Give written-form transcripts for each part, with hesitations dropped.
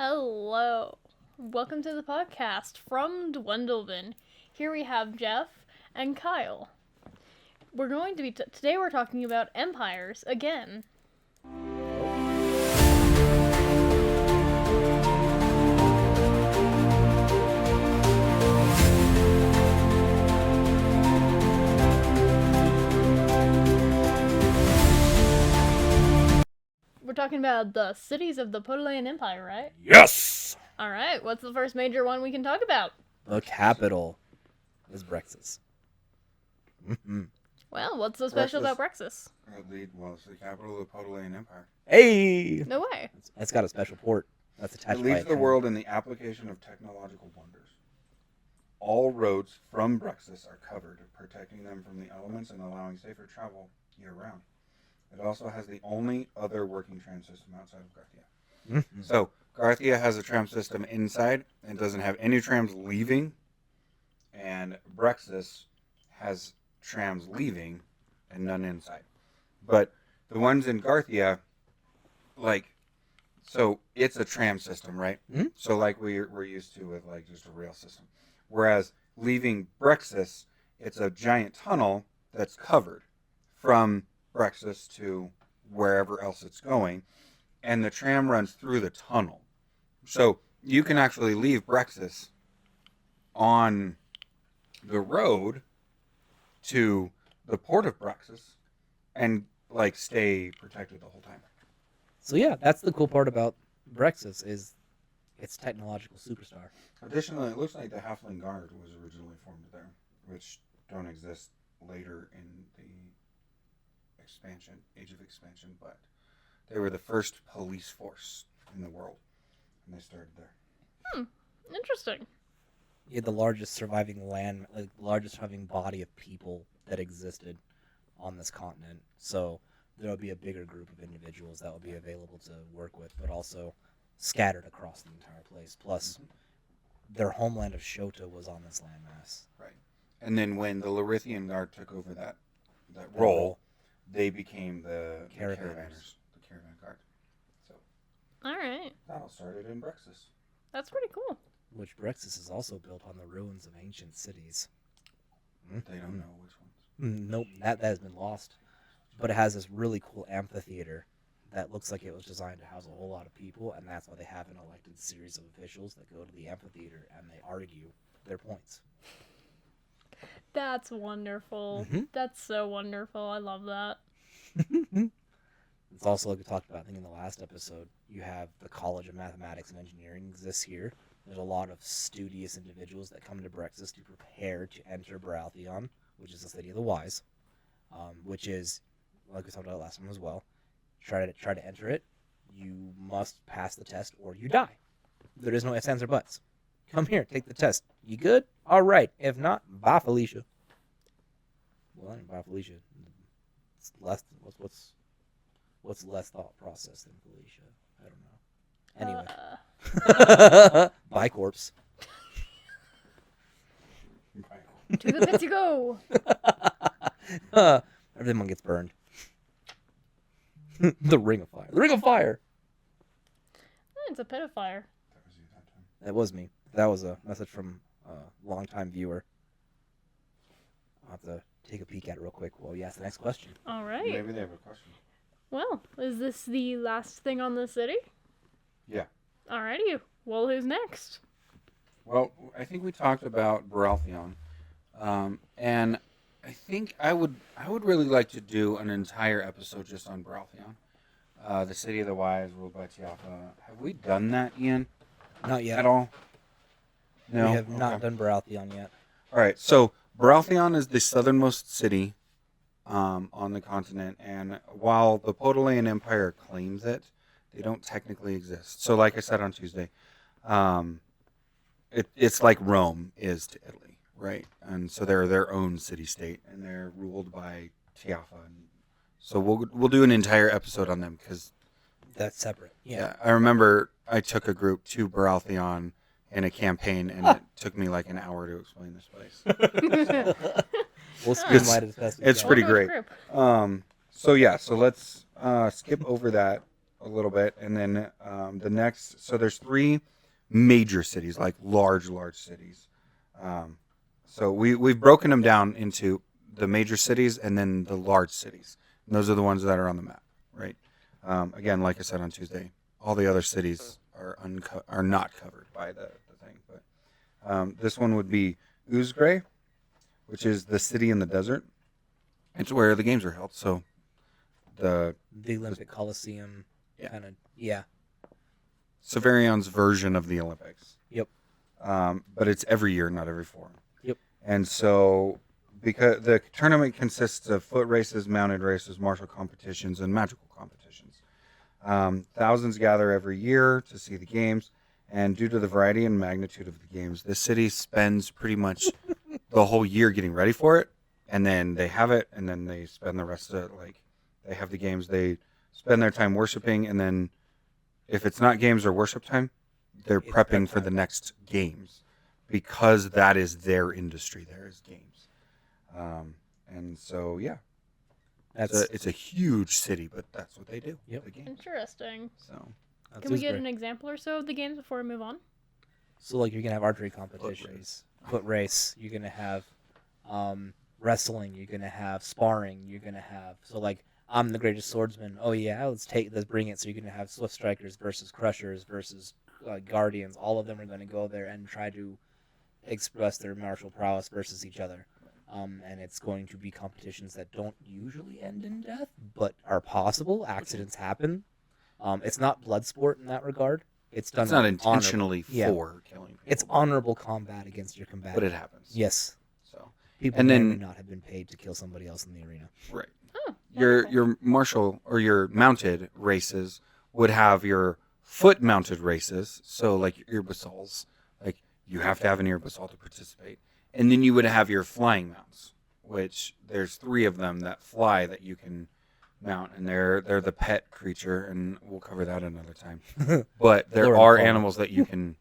Hello. Welcome to the podcast from Duendelvin. Here we have Jeff and Kyle. Today we're talking about empires again. We're talking about the cities of the Podelean Empire, right? Yes! Alright, what's the first major one we can talk about? The capital is Brexis. Well, what's so special about Brexis? It's the capital of the Podelean Empire. Hey! No way. It's got a special port that's attached It by leads a the train. world in the application of technological wonders. All roads from Brexis are covered, protecting them from the elements and allowing safer travel year-round. It also has the only other working tram system outside of Garthia. Mhm. So, Garthia has a tram system inside and doesn't have any trams leaving, and Brexis has trams leaving and none inside. But the ones in Garthia, so it's a tram system, right? Mhm. So like we're used to with like just a rail system. Whereas leaving Brexis, it's a giant tunnel that's covered from Brexis to wherever else it's going, and the tram runs through the tunnel. So you can actually leave Brexis on the road to the port of Brexis and like stay protected the whole time. So yeah, that's the cool part about Brexis is its technological superstar. Additionally, it looks like the Halfling Guard was originally formed there, which don't exist later in the Age of Expansion, but they were the first police force in the world, and they started there. Interesting. You had the largest surviving largest surviving body of people that existed on this continent. So there would be a bigger group of individuals that would be available to work with, but also scattered across the entire place. Plus, their homeland of Shota was on this landmass. Right. And then when the Larithian Guard took over that role, they became the caravanners, the caravan guard. So Alright. that all started in Brexis. That's pretty cool. Which Brexis is also built on the ruins of ancient cities. They don't know which ones. Nope, that has been lost. But it has this really cool amphitheater that looks like it was designed to house a whole lot of people, and that's why they have an elected series of officials that go to the amphitheater and they argue their points. That's wonderful. Mhm. That's so wonderful. I love that. It's also, like we talked about, I think in the last episode, you have the College of Mathematics and Engineering exists here. There's a lot of studious individuals that come to Brexis to prepare to enter Baratheon, which is the city of the wise, which is, like we talked about last time as well, try to enter it, you must pass the test or you die. There is no ifs, ands, or buts. Come here, take the test. You good? All right. If not, bye, Felicia. Well, I ain't bye, Felicia. It's less. What's less thought process than Felicia? I don't know. Anyway, bye, corpse. To the pit you go. Everyone gets burned. The Ring of Fire. The Ring of Fire. It's a pit of fire. That was you that time. That was me. That was a message from a longtime viewer. I'll have to take a peek at it real quick while you ask the next question. All right. Maybe they have a question. Well, is this the last thing on the city? Yeah. Alrighty. Well, who's next? Well, I think we talked about Baratheon, and I think I would really like to do an entire episode just on Baratheon, the city of the wise ruled by Tiafa. Have we done that, Ian? Not yet. At all? No. We have not Okay. done Baratheon yet. All right. So Baratheon is the southernmost city on the continent, and while the Podelean Empire claims it, they don't technically exist. So, like I said on Tuesday, it's like Rome is to Italy, right? And so they're their own city-state, and they're ruled by Tiafa. And so we'll do an entire episode on them because That's separate. Yeah. I remember I took a group to Baratheon in a campaign, and it took me like an hour to explain this place. We'll streamline it as best we it's can. pretty We'll go great. group. So let's skip over that a little bit, and then the next. So there's 3 major cities, like large cities. So we've broken them down into the major cities and then the large cities. And those are the ones that are on the map, right? Again, like I said on Tuesday, all the other cities are not covered by the thing. But this one would be Uzgray, which is the city in the desert. It's where the games are held. So the Olympic Coliseum, Yeah. kind of, yeah. Savarion's version of the Olympics. Yep. But it's every year, not every 4. Yep. And so, because the tournament consists of foot races, mounted races, martial competitions, and magical competitions. Thousands gather every year to see the games, and due to the variety and magnitude of the games, this city spends pretty much the whole year getting ready for it, and then they have it, and then they spend the rest of it, like, they have the games, they spend their time worshiping, and then if it's not games or worship time, they're It's prepping prep for the time. next games, because that is their industry. There is games, and so yeah, it's a huge city, but that's what they do. Yep. The games. Interesting. So that's Can we get Uzgray. an example or so of the games before we move on? So like you're gonna have archery competitions, foot race. You're gonna have wrestling. You're gonna have sparring. You're gonna have I'm the greatest swordsman. Oh yeah, let's bring it. So you're gonna have swift strikers versus crushers versus guardians. All of them are gonna go there and try to express their martial prowess versus each other. And it's going to be competitions that don't usually end in death, but are possible. Accidents happen. It's not blood sport in that regard. It's done. it's not in intentionally Yeah. for killing people. It's honorable combat against your combatant. but it happens. Yes. So People And may or then- may not have been paid to kill somebody else in the arena. right. Oh, Your martial or your mounted races would have your foot mounted races, so like your Irbasals, like you have to have an Irbasal to participate, and then you would have your flying mounts, which there's 3 of them that fly that you can mount, and they're the pet creature, and we'll cover that another time. But there Lord of are the Fallen. animals that you can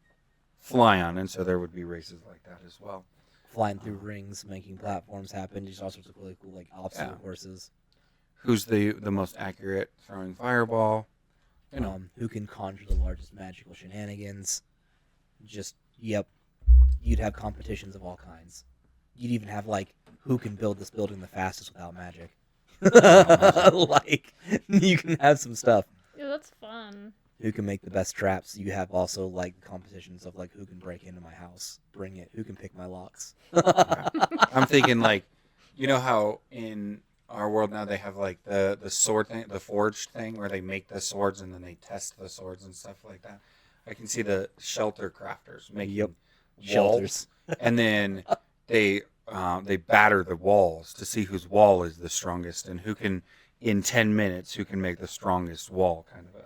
fly on, and so there would be races like that as well. Flying through rings, making platforms happen. There's all sorts of really cool obstacle Yeah. courses. Who's the most accurate throwing fireball? Who can conjure the largest magical shenanigans? You'd have competitions of all kinds. You'd even have who can build this building the fastest without magic. You can have some stuff. Yeah, that's fun. Who can make the best traps? You have also competitions of who can break into my house. Bring it. Who can pick my locks? I'm thinking how in our world now they have the sword thing, the forged thing, where they make the swords and then they test the swords and stuff like that. I can see the shelter crafters making Yep. walls, Shelters. and then they batter the walls to see whose wall is the strongest and who can in 10 minutes who can make the strongest wall, kind of a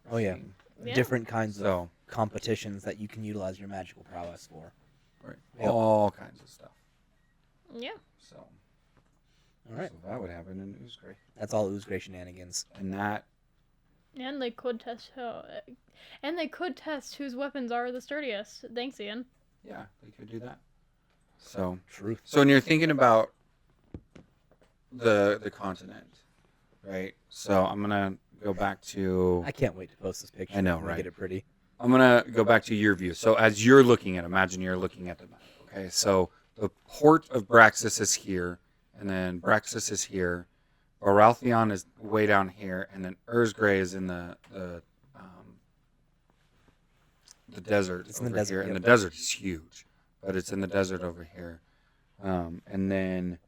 Oh yeah. thing. Yeah. Different kinds of So competitions that you can utilize your magical prowess for. right, Yep. all kinds of stuff. Yeah. So All right. so that would happen in Uzgray, That's all Uzgray shenanigans. and that And they could test whose weapons are the sturdiest. Thanks, Ian. yeah, they could do that. So Truth. So when you're thinking about the continent, right? So I'm gonna go back to I can't wait to post this picture. I know, I'm gonna right? Get it pretty. I'm gonna go back to your view. So as you're looking at, imagine you're looking at the map. Okay, so the port of Braxis is here, and then Braxis is here. Baraltheon is way down here, and then Ursgray is in the desert It's in the over desert, here, and yep. the desert is huge, but it's in the desert over here, and then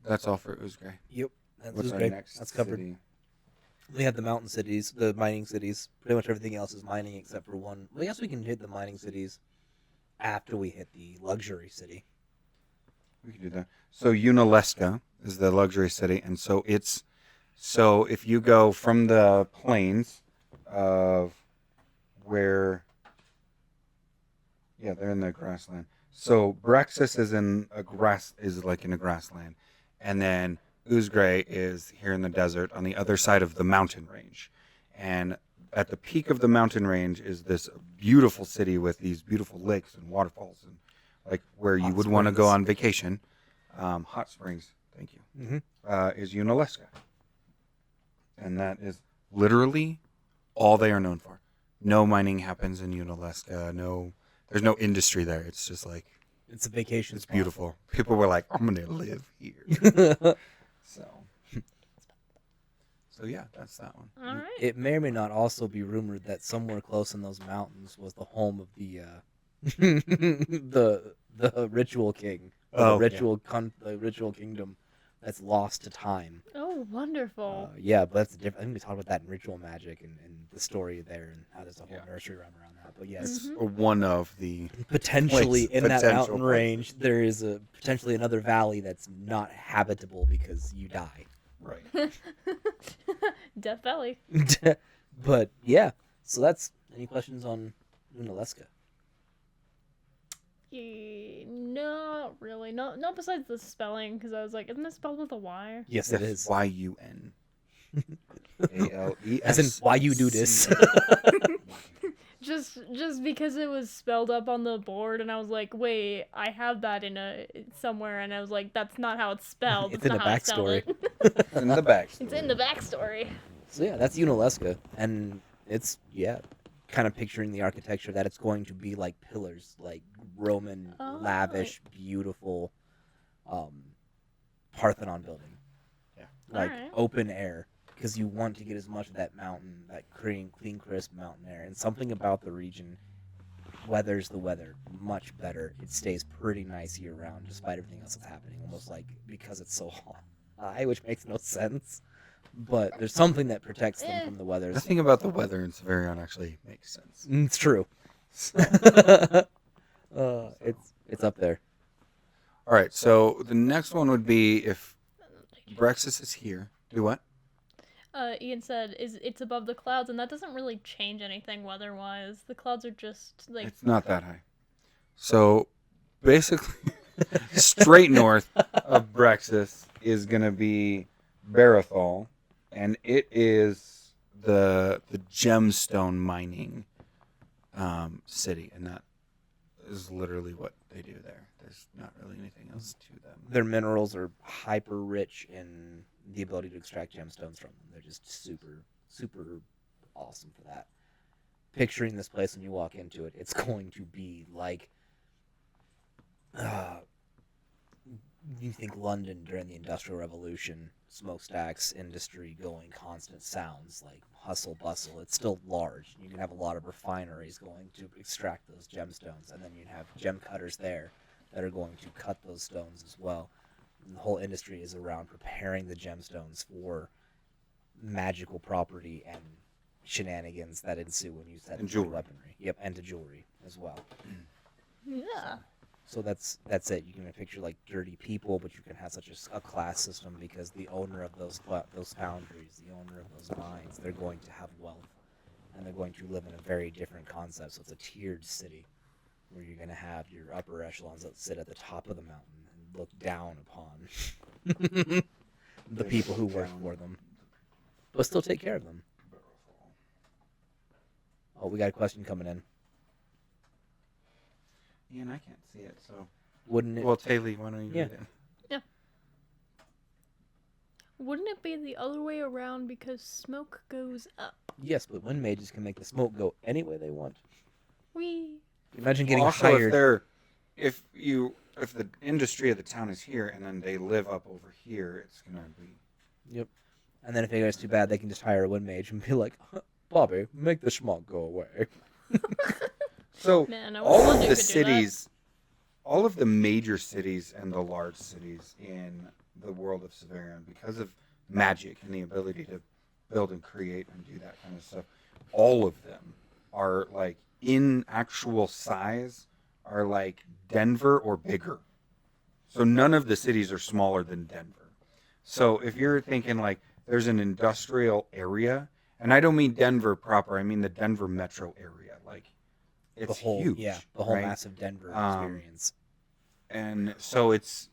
that's all for Ursgray. Yep. That's What's our Uzgray. next That's covered. city? We have the mountain cities, the mining cities. Pretty much everything else is mining except for one. Well, I guess we can hit the mining cities after we hit the luxury city. We can do that. So Unalesca is the luxury city, and so if you go from the plains of where, yeah, they're in the grassland. So Braxis is in a grassland, and then Uzgray is here in the desert on the other side of the mountain range, and at the peak of the mountain range is this beautiful city with these beautiful lakes and waterfalls and where you Hot would want to go springs. on vacation. Hot springs, thank you. Mm-hmm. Is Unalesca. and that is literally all they are known for. No mining happens in Unalaska. There's no industry there. It's just like It's a vacation. it's beautiful. People were like, "I'm gonna live here." So yeah, that's that one. All right. It may or may not also be rumored that somewhere close in those mountains was the home of the the ritual king, or the ritual kingdom that's lost to time. Oh, wonderful. Yeah, but that's different. I think we talked about that in ritual magic and the story there and how there's a whole nursery rhyme around that. But yes, One of the potentially in that potential mountain places. range, there is potentially another valley that's not habitable because you die. right. Death Valley. But yeah, so that's any questions on Unalaska? Not really. Not besides the spelling, because I was like, isn't it spelled with a Y? Yes, it is. YUN. ALES. As in, why you do this? Just because it was spelled up on the board, and I was like, wait, I have that somewhere, and I was like, that's not how it's spelled. It's That's in not the how I spell backstory. it. In the back. It's in the backstory. So yeah, that's Unalaska, and it's kind of picturing the architecture that it's going to be like pillars, like Roman, Oh. lavish, beautiful, Parthenon building. Yeah. Like Alright. open air, because you want to get as much of that mountain, that clean, crisp mountain air, and something about the region weathers the weather much better. It stays pretty nice year round, despite everything else that's happening. Almost like because it's so high, which makes no sense. But there's something that protects them from the weather. The thing about the weather in Savarion actually makes sense. It's true. It's up there. All right, so the next one would be if Brexis is here. Do what? Ian said, it's above the clouds, and that doesn't really change anything weather-wise. The clouds are just, like... It's not that high. So basically, straight north of Brexis is going to be Barathol, and it is the gemstone mining city, and that is literally what they do there. There's not really anything else to them. Their minerals are hyper rich in the ability to extract gemstones from them. They're just super, super awesome for that. Picturing this place when you walk into it, it's going to be like you think London during the Industrial Revolution, smokestacks, industry going, constant sounds, like hustle bustle. It's still large. You can have a lot of refineries going to extract those gemstones, and then you have gem cutters there that are going to cut those stones as well. And the whole industry is around preparing the gemstones for magical property and shenanigans that ensue when you set And up jewelry. weaponry. Yep, and to jewelry as well. Yeah. So that's it. You can picture like dirty people, but you can have such a class system because the owner of those foundries, the owner of those mines, they're going to have wealth, and they're going to live in a very different concept. So it's a tiered city where you're going to have your upper echelons that sit at the top of the mountain and look down upon the people who work for them, but still take care of them. Oh, we got a question coming in. Ian, I can't see it, so... Wouldn't it? Well, Taylor, why don't you Yeah. read it? Wouldn't it be the other way around because smoke goes up? Yes, but wind mages can make the smoke go any way they want. Wee. Imagine getting Also, hired. if the industry of the town is here and then they live up over here, it's gonna be... Yep. And then if it goes too bad, they can just hire a wind mage and be like, Bobby, make the smog go away. So Man, I all wonder of who the could do cities, all of the major cities and the large cities in the world of Savarion, because of magic and the ability to build and create and do that kind of stuff, all of them are like in actual size are like Denver or bigger. So none of the cities are smaller than Denver. So if you're thinking like there's an industrial area, and I don't mean Denver proper, I mean the Denver metro area, like it's the whole, huge. the whole right? massive Denver experience. And so it's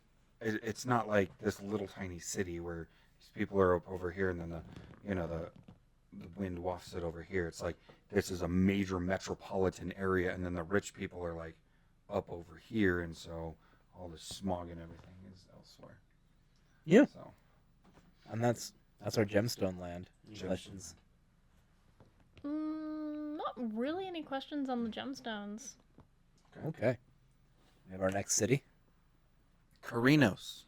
not like this little tiny city where these people are up over here and then the wind wafts it over here. It's like this is a major metropolitan area, and then the rich people are like up over here, and so all the smog and everything is elsewhere. Yeah. So And that's That's our gemstone land. Any Gemstone. questions? Not really any questions on the gemstones. Okay. We have our next city. Karinos,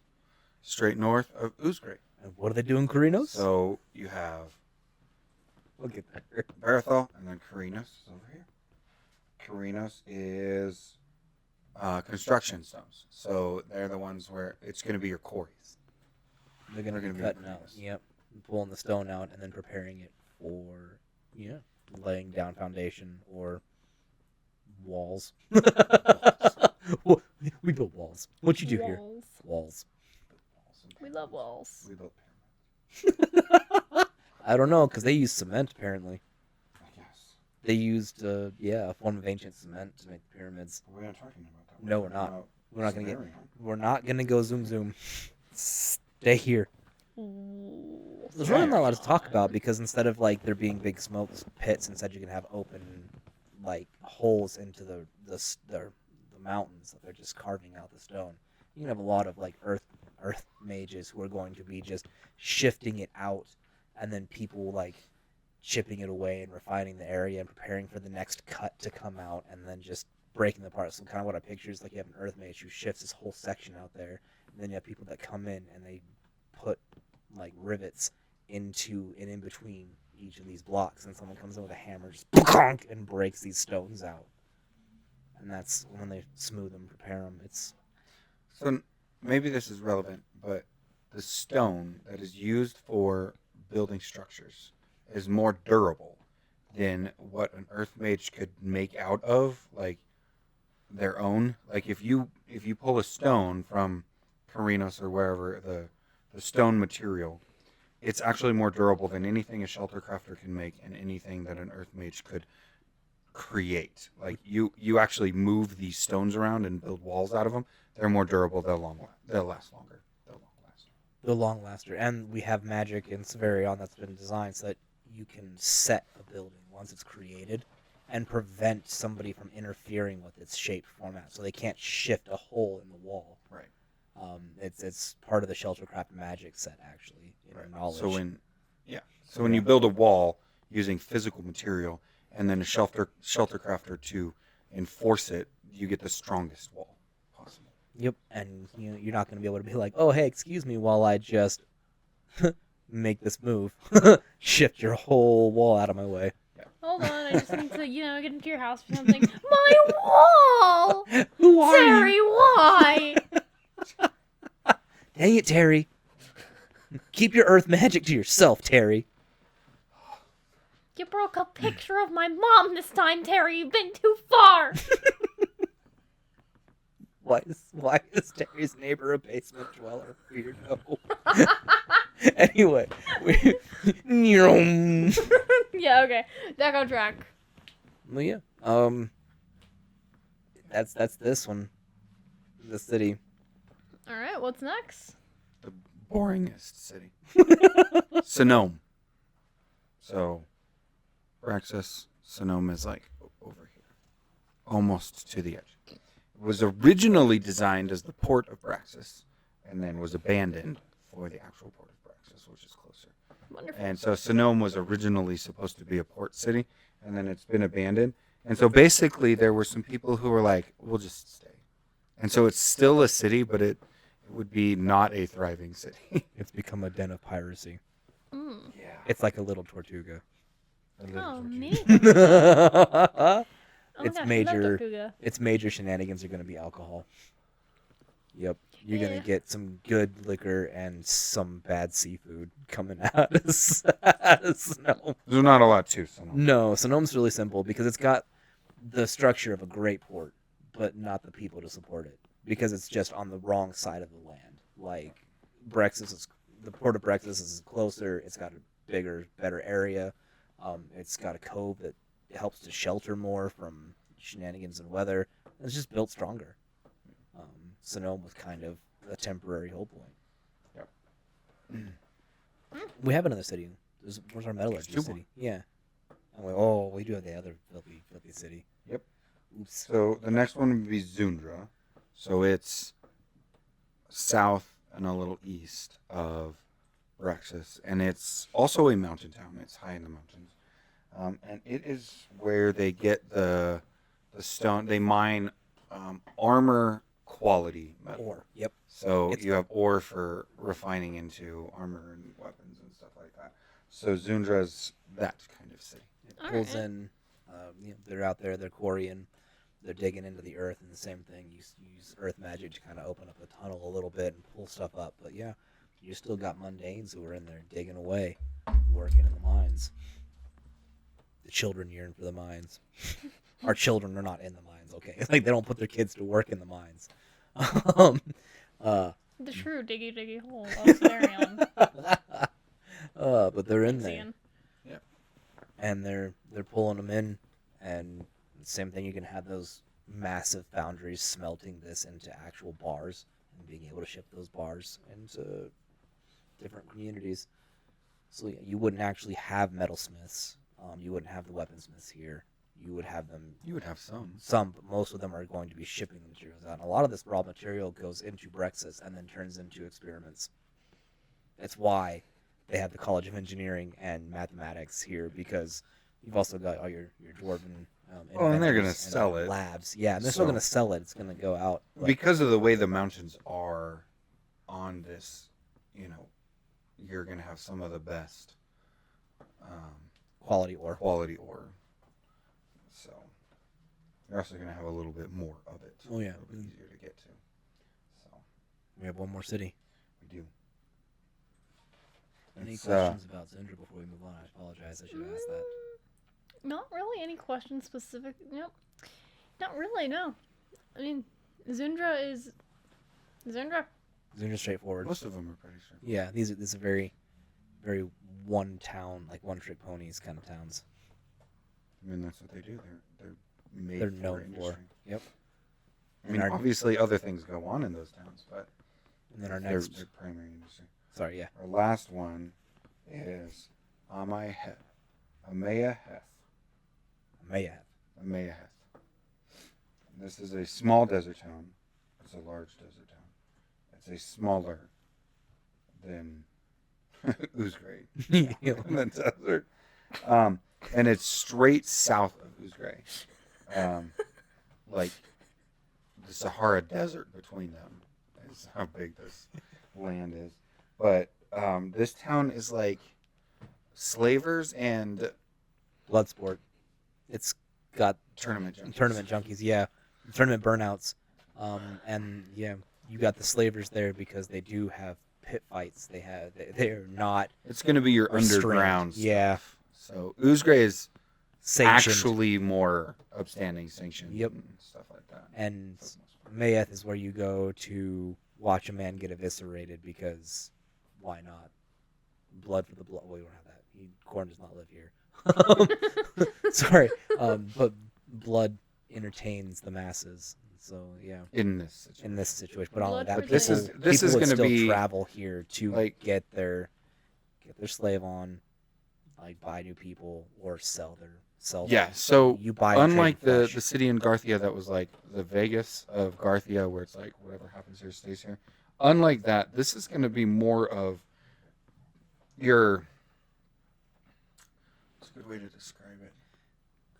straight north of Uzgray. And what do they do in Karinos? So you have We'll get there. Barathol, and then Karinos is over here. Karinos is construction stones. So they're the ones where it's going to be your quarries. They're going to They're be gonna be cutting out. Karinos. Yep. Pulling the stone out and then preparing it for, laying down foundation or walls. We build walls. What you do here? Walls. Walls. We love walls. We built pyramids. I don't know, because they use cement, apparently. I guess. They used, a form of ancient cement to make the pyramids. We're not talking about that. No, we're not. We're not gonna get. Savarion. We're not gonna go zoom zoom. Stay here. Ooh, There's really not a lot to talk about because instead of like there being big smoke pits, instead you can have open like holes into the mountains that they're just carving out the stone. You can have a lot of like earth mages who are going to be just shifting it out, and then people like chipping it away and refining the area and preparing for the next cut to come out, and then just breaking the apart. So kind of what I picture is like you have an earth mage who shifts this whole section out there, and then you have people that come in and they put like rivets into and in between each of these blocks, and someone comes in with a hammer, just and breaks these stones out. And that's when they smooth them, prepare them. It's So maybe this is relevant, but the stone that is used for building structures is more durable than what an earth mage could make out of like their own. Like if you pull a stone from Karinos or wherever the stone material, it's actually more durable than anything a shelter crafter can make and anything that an earth mage could create. Like you actually move these stones around and build walls out of them. They're more durable. They'll last longer. They'll long last. the long laster. And we have magic in Savarion that's been designed so that you can set a building once it's created and prevent somebody from interfering with its shape format, so they can't shift a hole in the wall. Right. It's part of the sheltercraft magic set actually in our knowledge. So when you build a wall using physical material and then a shelter crafter to enforce it, you get the strongest wall possible. Yep, and you're not going to be able to be like, oh hey, excuse me, while I just make this move, shift your whole wall out of my way. Hold on, I just need to, get into your house for something. My wall! Who are Terry, you? why? Dang it, Terry. Keep your earth magic to yourself, Terry. You broke a picture of my mom this time, Terry. You've been too far. Why is Terry's neighbor a basement dweller? Weirdo. Anyway, Yeah, okay. Back on track. well, yeah. That's this one. The city. All right, what's next? The boringest city. Sonome. So, Braxis, Sonome is like over here, almost to the edge. It was originally designed as the port of Braxis, and then was abandoned for the actual port of Braxis, which is closer. Wonderful. And so Sonome was originally supposed to be a port city, and then it's been abandoned. And so basically there were some people who were like, we'll just stay. And so it's still a city, but it would be not a thriving city. It's become a den of piracy. Mm. Yeah. It's like a little Tortuga. Oh, me. Oh It's my gosh, major- I love Tortuga. Its major shenanigans are going to be alcohol. Yep. You're going Yeah. to get some good liquor and some bad seafood coming out of Sonome. There's not a lot to Sonome. No, Sonome's really simple because it's got the structure of a great port, but not the people to support it because it's just on the wrong side of the land. Like, the port of Brexis is closer. It's got a bigger, better area. It's got a cove that helps to shelter more from shenanigans and weather. It's just built stronger. Sonome was kind of a temporary hold point. Yep. We have another city. Where's our metallurgy two city? Yeah. And we do have the other filthy city. Yep. Oops. So the next one would be Zundra. So it's south and a little east of Brexis, and it's also a mountain town. It's high in the mountains, and it is where they get the stone. They mine armor quality metal. Ore. Yep. So you have ore for refining into armor and weapons and stuff like that. So Zundra's that kind of city. It pulls in. They're out there. They're quarrying. They're digging into the earth, and the same thing. You use earth magic to kind of open up the tunnel a little bit and pull stuff up. But yeah, you still got mundanes who are in there digging away, working in the mines. The children yearn for the mines. Our children are not in the mines, okay? Like, they don't put their kids to work in the mines. The true diggy hole of Savarion. But they're in there. Ian. Yeah. And they're pulling them in, and same thing. You can have those massive foundries smelting this into actual bars and being able to ship those bars into different communities. So yeah, you wouldn't actually have metalsmiths. You wouldn't have the weaponsmiths here. You would have them. You would have some. Some, but most of them are going to be shipping the materials out. And a lot of this raw material goes into Brexis and then turns into experiments. That's why they have the College of Engineering and Mathematics here, because you've also got all your dwarven and they're going to inventors sell and it. labs. Yeah, and they're still going to sell it. It's going to go out. But Because of the way the mountains are on this, you're going to have some of the best quality ore. quality ore. So you're also going to have a little bit more of it. Oh, yeah. A little bit easier to get to. So We have one more city. we do. Any It's, questions about Zendra before we move on? I apologize. I should have asked that. Not really any questions specific. Nope. Not really, no. I mean, Zundra is Zundra. Zendra's straightforward. Most of them are pretty sure. Yeah, these are very, very one town, like one trick ponies kind of towns. I mean, that's what they do. They're made They're for known for. industry. Yep. I mean, And our- obviously other things go on in those towns, but And then our they're next, primary industry. sorry, yeah, Our last one is Amayaheth. Amayaheth. This is a small desert town. It's a large desert town. It's a smaller than Uzgray. The desert. And it's straight south of Uzgray. Like the Sahara Desert between them is how big this land is. But this town is like slavers and Bloodsport. It's got tournament junkies. tournament junkies, yeah, tournament burnouts, and yeah, you got the slavers there because they do have pit fights. They're not It's going to be your restrained. underground Yeah, stuff. So Uzgray is sanctioned. actually more upstanding, sanctioned, Yep. and stuff like that. And For the most part. Mayeth is where you go to watch a man get eviscerated, because why not? Blood for the blood. Well, we don't have that. Corn does not live here. Sorry, but blood entertains the masses. So yeah, In this situation. in this situation, but all of Blood that. for But the people, blood. This is people would gonna still be, travel here to like- get their slave on, like buy new people or sell Yeah, so you buy. and unlike trade the flesh. city in Garthia that was like the Vegas of Garthia, where it's like whatever happens here stays here. Unlike that, this is going to be more of your. What's a good way to describe it?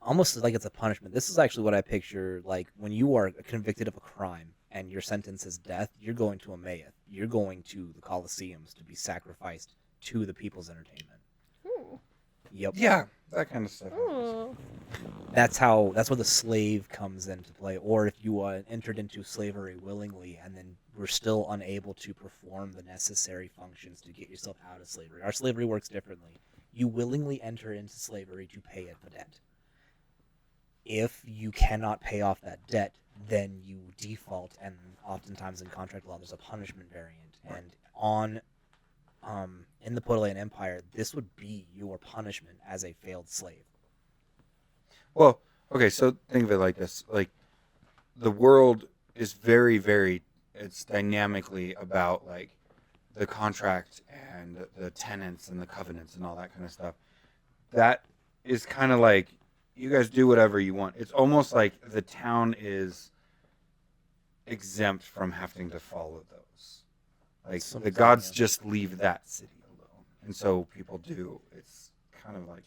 Almost like it's a punishment. This is actually what I picture, like when you are convicted of a crime and your sentence is death, you're going to a Mayeth. You're going to the Colosseums to be sacrificed to the people's entertainment. Ooh. Yep. Yeah, that kind of stuff. happens. Ooh. That's where the slave comes into play. Or if you entered into slavery willingly and then were still unable to perform the necessary functions to get yourself out of slavery. Our slavery works differently. You willingly enter into slavery to pay a debt. If you cannot pay off that debt, then you default, and oftentimes in contract law there's a punishment variant. And in the Podelean Empire, this would be your punishment as a failed slave. Well, okay, so think of it like this: like the world is very, very. It's dynamically about like the contract and the tenants and the covenants and all that kind of stuff. That is kind of like you guys do whatever you want. It's almost like the town is exempt from having to follow those. Like the Sometimes, gods yeah. just leave that city alone. And so people do. It's kind of like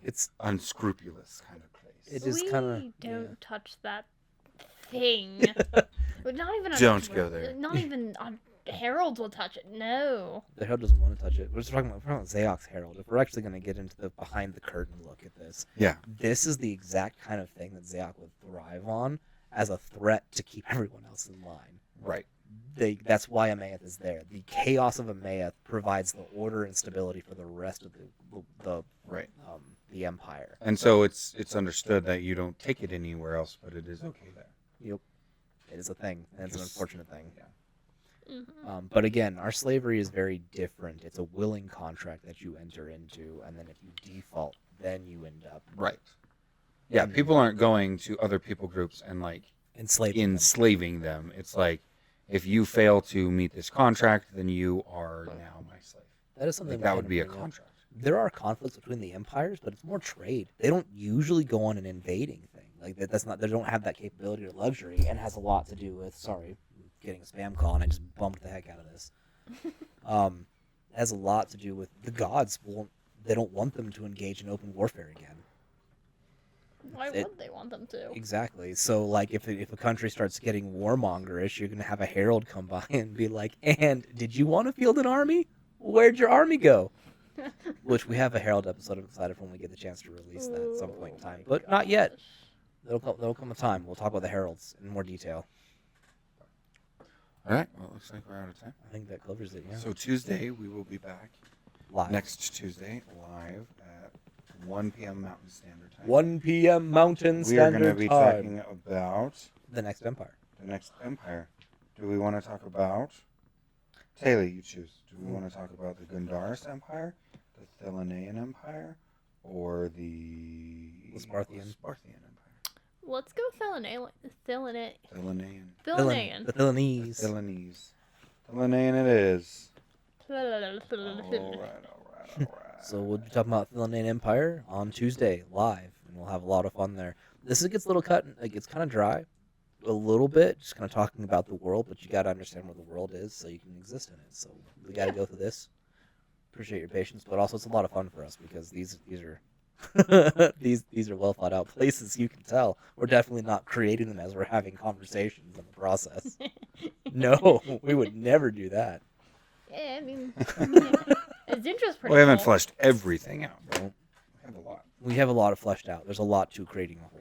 It's unscrupulous kind of place. It is kinda- We don't yeah. touch that thing. But not even Don't go there. Not even Harold will touch it. No. the Herald doesn't want to touch it. We're talking about Zaok's Herald. If we're actually going to get into the behind the curtain look at this, Yeah. this is the exact kind of thing that Zaok would thrive on as a threat to keep everyone else in line. Right. That's why Amaeth is there. The chaos of Amaeth provides the order and stability for the rest of Right. the Empire. And so it's understood that you don't take it anywhere else, but it is okay there. Yep. It is a thing, and it's an Just- unfortunate thing. Yeah. But again, our slavery is very different. It's a willing contract that you enter into, and then if you default, then you end up Right. Yeah, And- people aren't going to other people groups and like enslaving them. It's like if you fail to meet this contract, then you are now my slave. That is something Like, that we would can be a bring up. contract. There are conflicts between the empires, but it's more trade. They don't usually go on an invading thing. Like that's not. They don't have that capability or luxury, and has a lot to do with. Sorry, I'm getting a spam call, and I just bumped the heck out of this. It has a lot to do with the gods. They don't want them to engage in open warfare again. Why It- would they want them to? Exactly. So, like, if a country starts getting warmongerish, you're gonna have a herald come by and be like, "And did you want to field an army? Where'd your army go?" Which we have a herald episode. I'm excited for when we get the chance to release that at some point in time, but not yet. There'll come a time. We'll talk about the heralds in more detail. All right. Well, it looks like we're out of time. I think that covers it. Yeah. So Tuesday we will be back Live. next Tuesday live at 1 p.m. Mountain Standard Time. 1 p.m. Mountain We are going to Standard be Time. talking about The next empire. the next empire. Do we want to talk about Taylor? You choose. Do we want to talk about the Gundaris Empire, the Thelanean Empire, or the Sparthian. Empire? Let's go Thelanean. Thelanean. Thelanean. The Thelonese. Thelanese. Thelanean it is. All right. So we'll be talking about Thelanean Empire on Tuesday live, and we'll have a lot of fun there. This gets a little cut. It gets kind of dry, a little bit, just kind of talking about the world. But you got to understand where the world is, so you can exist in it. So we got to go through this. Appreciate your patience, but also it's a lot of fun for us because these are these are well thought out places. You can tell we're definitely not creating them as we're having conversations in the process. No, we would never do that. Yeah, I mean, Zindra's pretty We haven't cool. fleshed everything out. No. We have a lot. We have a lot of fleshed out. There's a lot to creating a whole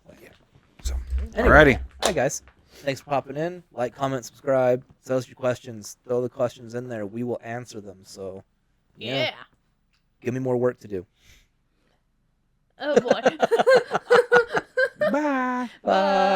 plan. Yeah. So, Anyway, alrighty. Hi guys. Thanks for popping in. Like, comment, subscribe. Tell us your questions. Throw the questions in there. We will answer them. So, Yeah. give me more work to do. Oh boy. Bye. Bye.